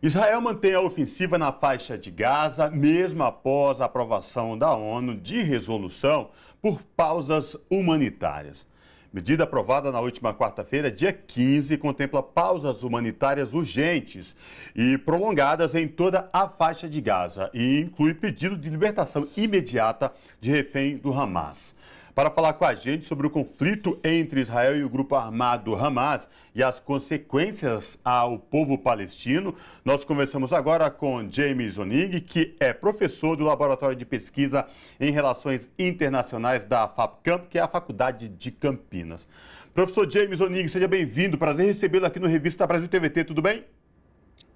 Israel mantém a ofensiva na faixa de Gaza, mesmo após a aprovação da ONU de resolução por pausas humanitárias. Medida aprovada na última quarta-feira, dia 15, contempla pausas humanitárias urgentes e prolongadas em toda a faixa de Gaza e inclui pedido de libertação imediata de refém do Hamas. Para falar com a gente sobre o conflito entre Israel e o grupo armado Hamas e as consequências ao povo palestino, nós conversamos agora com James Onig, que é professor do Laboratório de Pesquisa em Relações Internacionais da FAPCamp, que é a Faculdade de Campinas. Professor James Onig, seja bem-vindo. Prazer recebê-lo aqui no Revista Brasil TVT, tudo bem?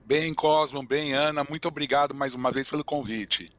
Bem, Cosmo, bem, Ana, muito obrigado mais uma vez pelo convite.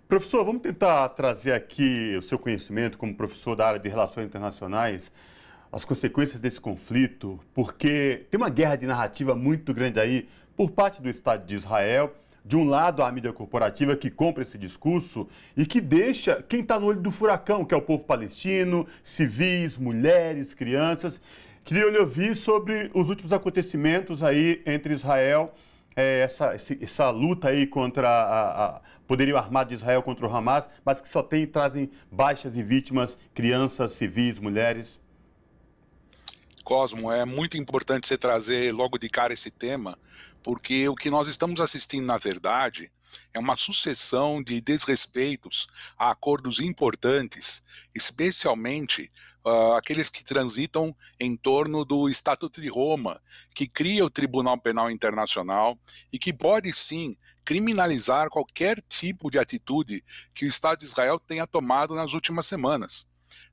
Professor, vamos tentar trazer aqui o seu conhecimento como professor da área de Relações Internacionais, as consequências desse conflito, porque tem uma guerra de narrativa muito grande aí por parte do Estado de Israel. De um lado, a mídia corporativa que compra esse discurso e que deixa quem está no olho do furacão, que é o povo palestino, civis, mulheres, crianças. Queria lhe ouvir sobre os últimos acontecimentos aí entre Israel essa luta aí contra poderio armado de Israel contra o Hamas, mas que trazem baixas e vítimas, crianças, civis, mulheres. Cosmo, é muito importante você trazer logo de cara esse tema, porque o que nós estamos assistindo, na verdade, é uma sucessão de desrespeitos a acordos importantes, especialmente aqueles que transitam em torno do Estatuto de Roma, que cria o Tribunal Penal Internacional e que pode sim criminalizar qualquer tipo de atitude que o Estado de Israel tenha tomado nas últimas semanas.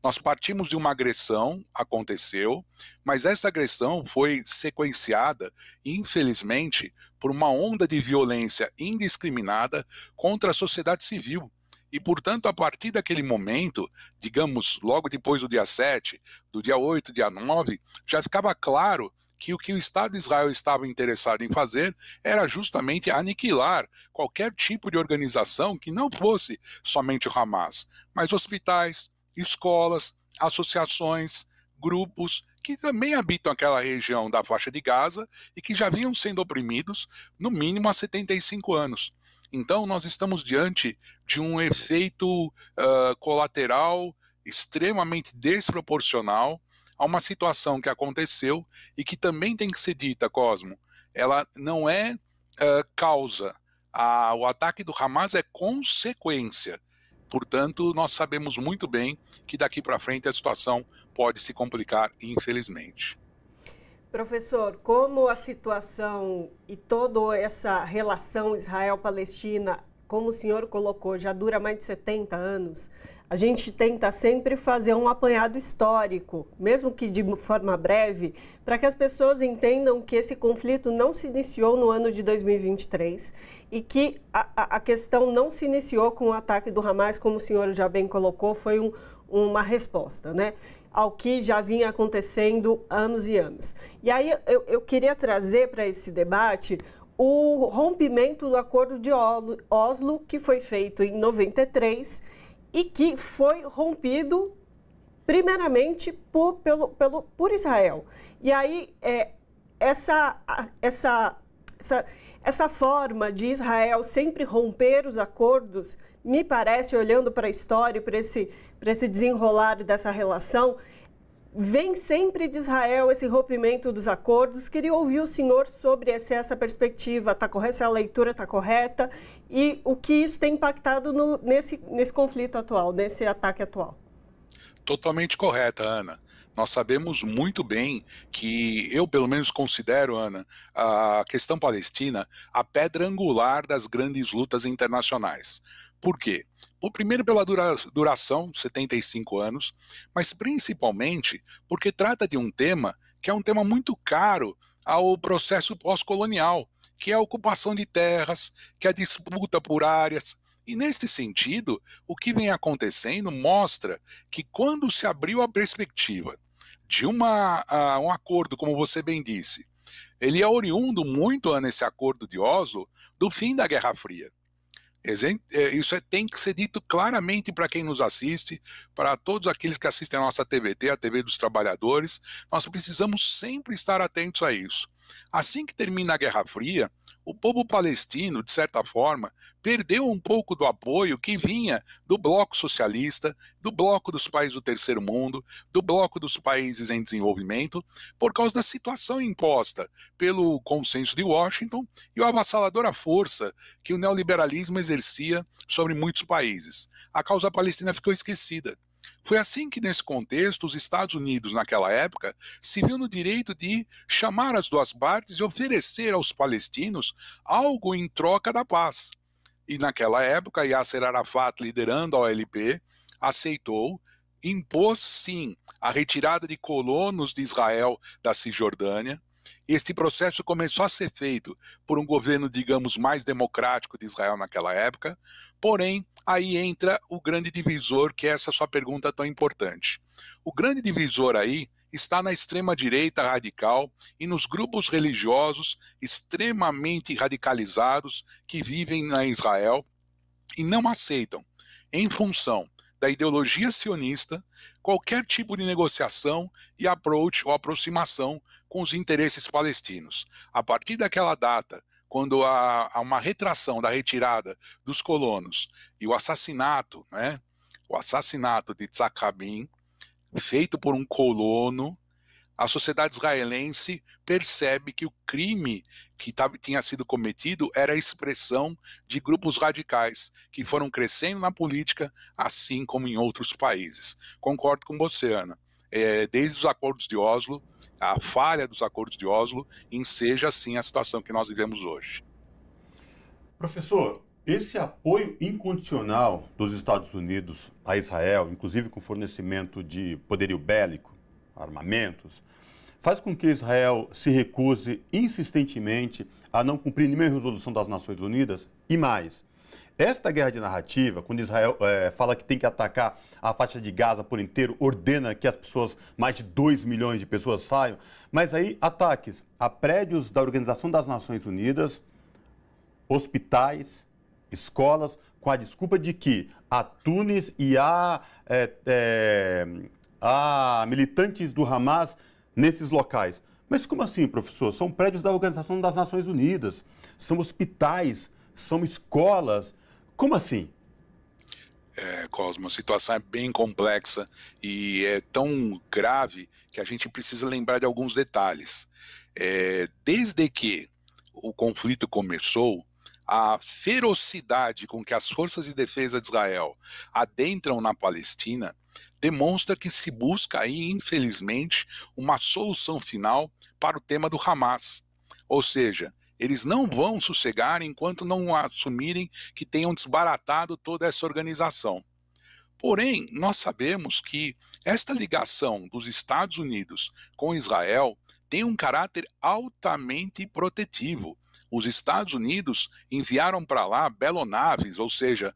Nós partimos de uma agressão, aconteceu, mas essa agressão foi sequenciada, infelizmente, por uma onda de violência indiscriminada contra a sociedade civil. E, portanto, a partir daquele momento, digamos, logo depois do dia 7, do dia 8, dia 9, já ficava claro que o Estado de Israel estava interessado em fazer era justamente aniquilar qualquer tipo de organização que não fosse somente o Hamas, mas hospitais, escolas, associações, grupos que também habitam aquela região da faixa de Gaza e que já vinham sendo oprimidos no mínimo há 75 anos. Então nós estamos diante de um efeito colateral extremamente desproporcional a uma situação que aconteceu e que também tem que ser dita, Cosmo. Ela não é causa. O ataque do Hamas é consequência. Portanto, nós sabemos muito bem que daqui para frente a situação pode se complicar, infelizmente. Professor, como a situação e toda essa relação Israel-Palestina, como o senhor colocou, já dura mais de 70 anos, a gente tenta sempre fazer um apanhado histórico, mesmo que de forma breve, para que as pessoas entendam que esse conflito não se iniciou no ano de 2023 e que a questão não se iniciou com o ataque do Hamas, como o senhor já bem colocou, foi uma resposta, né, ao que já vinha acontecendo há anos e anos. E aí eu queria trazer para esse debate o rompimento do Acordo de Oslo, que foi feito em 93 e que foi rompido primeiramente por Israel. E aí essa forma de Israel sempre romper os acordos, me parece, olhando para a história, para esse desenrolar dessa relação, vem sempre de Israel esse rompimento dos acordos. Queria ouvir o senhor sobre se essa perspectiva está correta, se a leitura está correta e o que isso tem impactado nesse conflito atual, nesse ataque atual. Totalmente correta, Ana. Nós sabemos muito bem que eu, pelo menos, considero, Ana, a questão palestina a pedra angular das grandes lutas internacionais. Por quê? Primeiro pela duração, 75 anos, mas principalmente porque trata de um tema que é um tema muito caro ao processo pós-colonial, que é a ocupação de terras, que é a disputa por áreas. E nesse sentido, o que vem acontecendo mostra que quando se abriu a perspectiva de um acordo, como você bem disse, ele é oriundo muito, Ana, esse acordo de Oslo, do fim da Guerra Fria. Isso tem que ser dito claramente para quem nos assiste, para todos aqueles que assistem a nossa TVT, a TV dos Trabalhadores. Nós precisamos sempre estar atentos a isso. Assim que termina a Guerra Fria, o povo palestino, de certa forma, perdeu um pouco do apoio que vinha do bloco socialista, do bloco dos países do terceiro mundo, do bloco dos países em desenvolvimento, por causa da situação imposta pelo consenso de Washington e a avassaladora força que o neoliberalismo exercia sobre muitos países. A causa palestina ficou esquecida. Foi assim que, nesse contexto, os Estados Unidos, naquela época, se viu no direito de chamar as duas partes e oferecer aos palestinos algo em troca da paz. E, naquela época, Yasser Arafat, liderando a OLP, aceitou, impôs, sim, a retirada de colonos de Israel da Cisjordânia. Este processo começou a ser feito por um governo, digamos, mais democrático de Israel naquela época, porém, aí entra o grande divisor, que é essa sua pergunta tão importante. O grande divisor aí está na extrema-direita radical e nos grupos religiosos extremamente radicalizados que vivem na Israel e não aceitam, em função da ideologia sionista, qualquer tipo de negociação e approach ou aproximação com os interesses palestinos. A partir daquela data, quando há uma retração da retirada dos colonos e o assassinato de Yitzhak Rabin, feito por um colono, a sociedade israelense percebe que o crime que tinha sido cometido era a expressão de grupos radicais que foram crescendo na política, assim como em outros países. Concordo com você, Ana. Desde os acordos de Oslo, a falha dos acordos de Oslo, enseja assim a situação que nós vivemos hoje. Professor, esse apoio incondicional dos Estados Unidos a Israel, inclusive com fornecimento de poderio bélico, armamentos, faz com que Israel se recuse insistentemente a não cumprir nenhuma resolução das Nações Unidas e mais. Esta guerra de narrativa, quando Israel fala que tem que atacar a faixa de Gaza por inteiro, ordena que as pessoas, mais de 2 milhões de pessoas saiam, mas aí ataques a prédios da Organização das Nações Unidas, hospitais, escolas, com a desculpa de que há Tunis e há militantes do Hamas nesses locais. Mas como assim, professor? São prédios da Organização das Nações Unidas, são hospitais, são escolas. Como assim? Cosmo, a situação é bem complexa e é tão grave que a gente precisa lembrar de alguns detalhes. Desde que o conflito começou, a ferocidade com que as forças de defesa de Israel adentram na Palestina demonstra que se busca aí, infelizmente, uma solução final para o tema do Hamas. Ou seja, eles não vão sossegar enquanto não assumirem que tenham desbaratado toda essa organização. Porém, nós sabemos que esta ligação dos Estados Unidos com Israel tem um caráter altamente protetivo. Os Estados Unidos enviaram para lá belonaves, ou seja,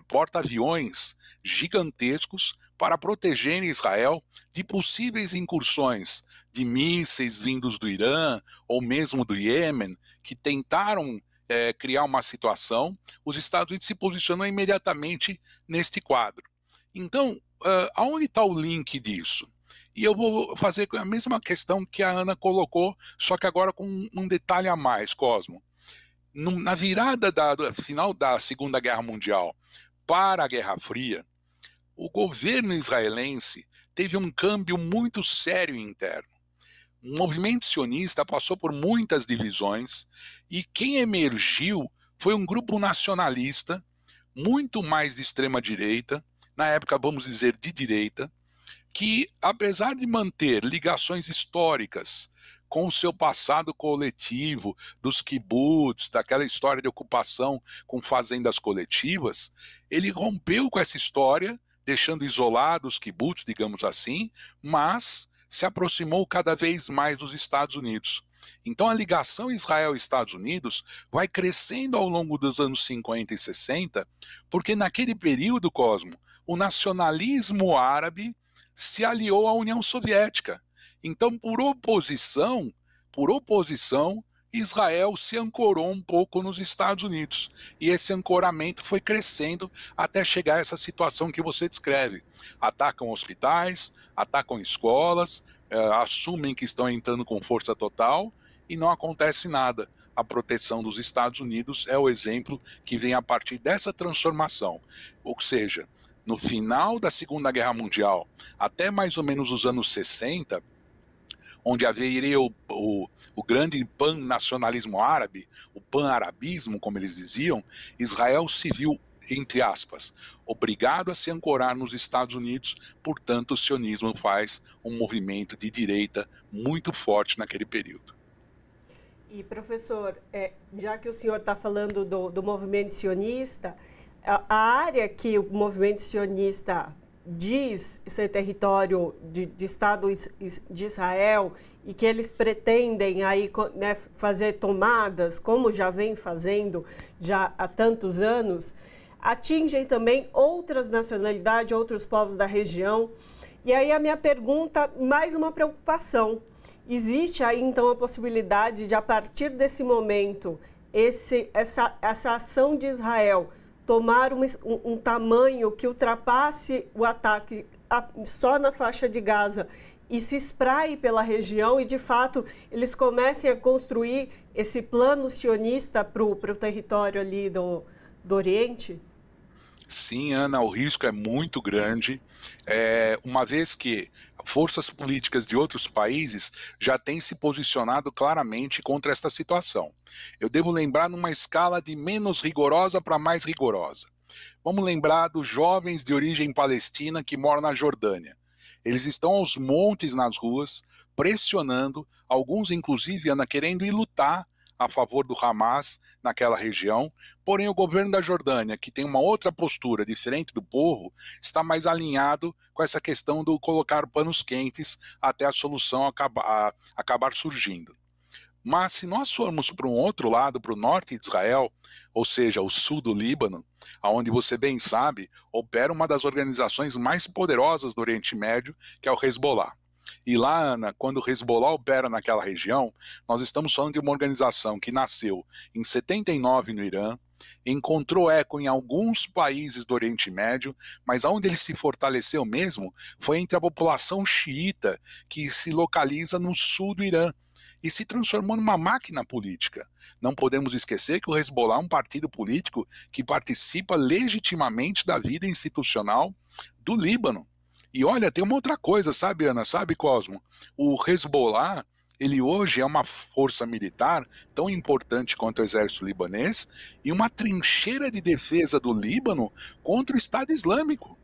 porta-aviões gigantescos para proteger Israel de possíveis incursões de mísseis vindos do Irã ou mesmo do Iêmen, que tentaram criar uma situação. Os Estados Unidos se posicionam imediatamente neste quadro. Então, aonde está o link disso? E eu vou fazer a mesma questão que a Ana colocou, só que agora com um detalhe a mais, Cosmo. Na virada do final da Segunda Guerra Mundial para a Guerra Fria, o governo israelense teve um câmbio muito sério interno. O movimento sionista passou por muitas divisões e quem emergiu foi um grupo nacionalista, muito mais de extrema-direita, na época, vamos dizer, de direita, que, apesar de manter ligações históricas com o seu passado coletivo, dos kibbutz, daquela história de ocupação com fazendas coletivas, ele rompeu com essa história, deixando isolados os kibbutz, digamos assim, mas se aproximou cada vez mais dos Estados Unidos. Então a ligação Israel-Estados Unidos vai crescendo ao longo dos anos 50 e 60, porque naquele período, Cosmo, o nacionalismo árabe se aliou à União Soviética. Então, por oposição, Israel se ancorou um pouco nos Estados Unidos. E esse ancoramento foi crescendo até chegar a essa situação que você descreve. Atacam hospitais, atacam escolas, assumem que estão entrando com força total e não acontece nada. A proteção dos Estados Unidos é o exemplo que vem a partir dessa transformação. Ou seja, no final da Segunda Guerra Mundial, até mais ou menos os anos 60, onde haveria o grande pan-nacionalismo árabe, o pan-arabismo, como eles diziam, Israel se viu, entre aspas, obrigado a se ancorar nos Estados Unidos, portanto o sionismo faz um movimento de direita muito forte naquele período. E professor, já que o senhor está falando do movimento sionista, a área que o movimento sionista diz ser território de Estado de Israel e que eles pretendem aí, né, fazer tomadas, como já vem fazendo já há tantos anos, atingem também outras nacionalidades, outros povos da região. E aí a minha pergunta, mais uma preocupação. Existe aí então a possibilidade de, a partir desse momento, essa ação de Israel tomar um tamanho que ultrapasse o ataque só na faixa de Gaza e se espraie pela região e, de fato, eles comecem a construir esse plano sionista para o território ali do Oriente? Sim, Ana, o risco é muito grande, uma vez que forças políticas de outros países já têm se posicionado claramente contra esta situação. Eu devo lembrar numa escala de menos rigorosa para mais rigorosa. Vamos lembrar dos jovens de origem palestina que moram na Jordânia. Eles estão aos montes nas ruas, pressionando, alguns inclusive, Ana, querendo ir lutar a favor do Hamas naquela região, porém o governo da Jordânia, que tem uma outra postura diferente do povo, está mais alinhado com essa questão do colocar panos quentes até a solução acabar surgindo. Mas se nós formos para um outro lado, para o norte de Israel, ou seja, o sul do Líbano, onde você bem sabe, opera uma das organizações mais poderosas do Oriente Médio, que é o Hezbollah. E lá, Ana, quando o Hezbollah opera naquela região, nós estamos falando de uma organização que nasceu em 79 no Irã, encontrou eco em alguns países do Oriente Médio, mas onde ele se fortaleceu mesmo foi entre a população xiita, que se localiza no sul do Irã, e se transformou numa máquina política. Não podemos esquecer que o Hezbollah é um partido político que participa legitimamente da vida institucional do Líbano. E olha, tem uma outra coisa, sabe, Ana? Sabe, Cosmo? O Hezbollah, ele hoje é uma força militar tão importante quanto o exército libanês e uma trincheira de defesa do Líbano contra o Estado Islâmico.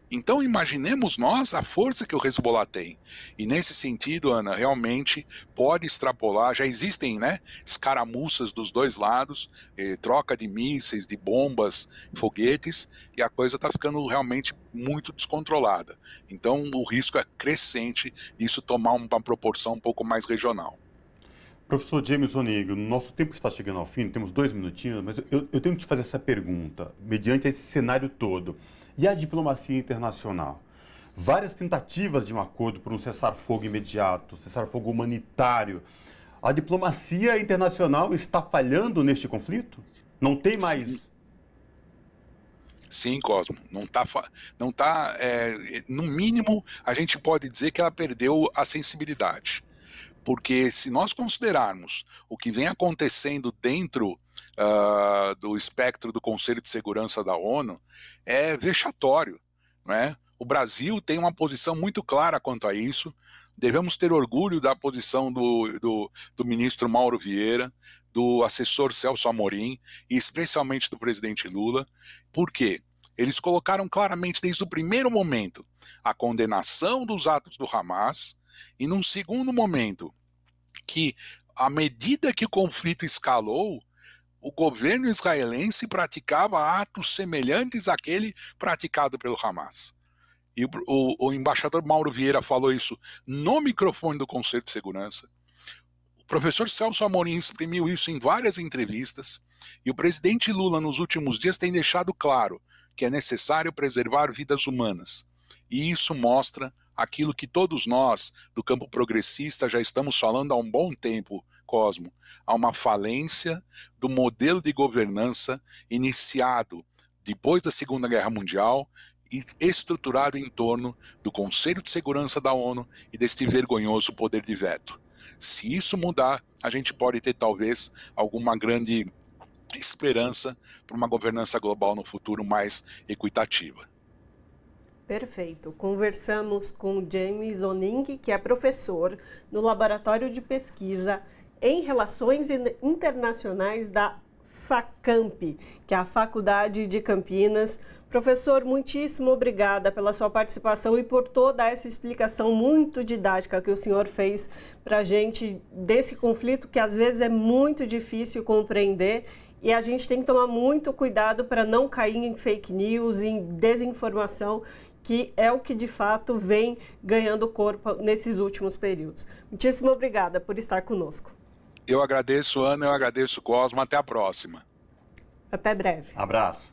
Então imaginemos nós a força que o Hezbollah tem. E nesse sentido, Ana, realmente pode extrapolar, já existem, né, escaramuças dos dois lados, troca de mísseis, de bombas, foguetes, e a coisa está ficando realmente muito descontrolada. Então o risco é crescente disso tomar uma proporção um pouco mais regional. Professor James Onígio, nosso tempo está chegando ao fim, temos 2 minutinhos, mas eu tenho que te fazer essa pergunta, mediante esse cenário todo. E a diplomacia internacional? Várias tentativas de um acordo por um cessar-fogo imediato, cessar-fogo humanitário. A diplomacia internacional está falhando neste conflito? Não tem mais... Sim, Cosmo, não tá, no mínimo, a gente pode dizer que ela perdeu a sensibilidade. Porque se nós considerarmos o que vem acontecendo dentro do espectro do Conselho de Segurança da ONU, é vexatório, não é? O Brasil tem uma posição muito clara quanto a isso, devemos ter orgulho da posição do ministro Mauro Vieira, do assessor Celso Amorim e especialmente do presidente Lula. Por quê? Eles colocaram claramente desde o primeiro momento a condenação dos atos do Hamas e num segundo momento que, à medida que o conflito escalou, o governo israelense praticava atos semelhantes àquele praticado pelo Hamas. E o embaixador Mauro Vieira falou isso no microfone do Conselho de Segurança. O professor Celso Amorim exprimiu isso em várias entrevistas, e o presidente Lula, nos últimos dias, tem deixado claro que é necessário preservar vidas humanas. E isso mostra aquilo que todos nós, do campo progressista, já estamos falando há um bom tempo, Cosmo. Há uma falência do modelo de governança iniciado depois da Segunda Guerra Mundial e estruturado em torno do Conselho de Segurança da ONU e deste vergonhoso poder de veto. Se isso mudar, a gente pode ter talvez alguma grande esperança para uma governança global no futuro mais equitativa. Perfeito. Conversamos com James Oning, que é professor no Laboratório de Pesquisa em Relações Internacionais da FACAMP, que é a Faculdade de Campinas. Professor, muitíssimo obrigada pela sua participação e por toda essa explicação muito didática que o senhor fez para a gente desse conflito que às vezes é muito difícil compreender. E a gente tem que tomar muito cuidado para não cair em fake news, em desinformação, que é o que de fato vem ganhando corpo nesses últimos períodos. Muitíssimo obrigada por estar conosco. Eu agradeço, Ana, eu agradeço, Cosmo. Até a próxima. Até breve. Abraço.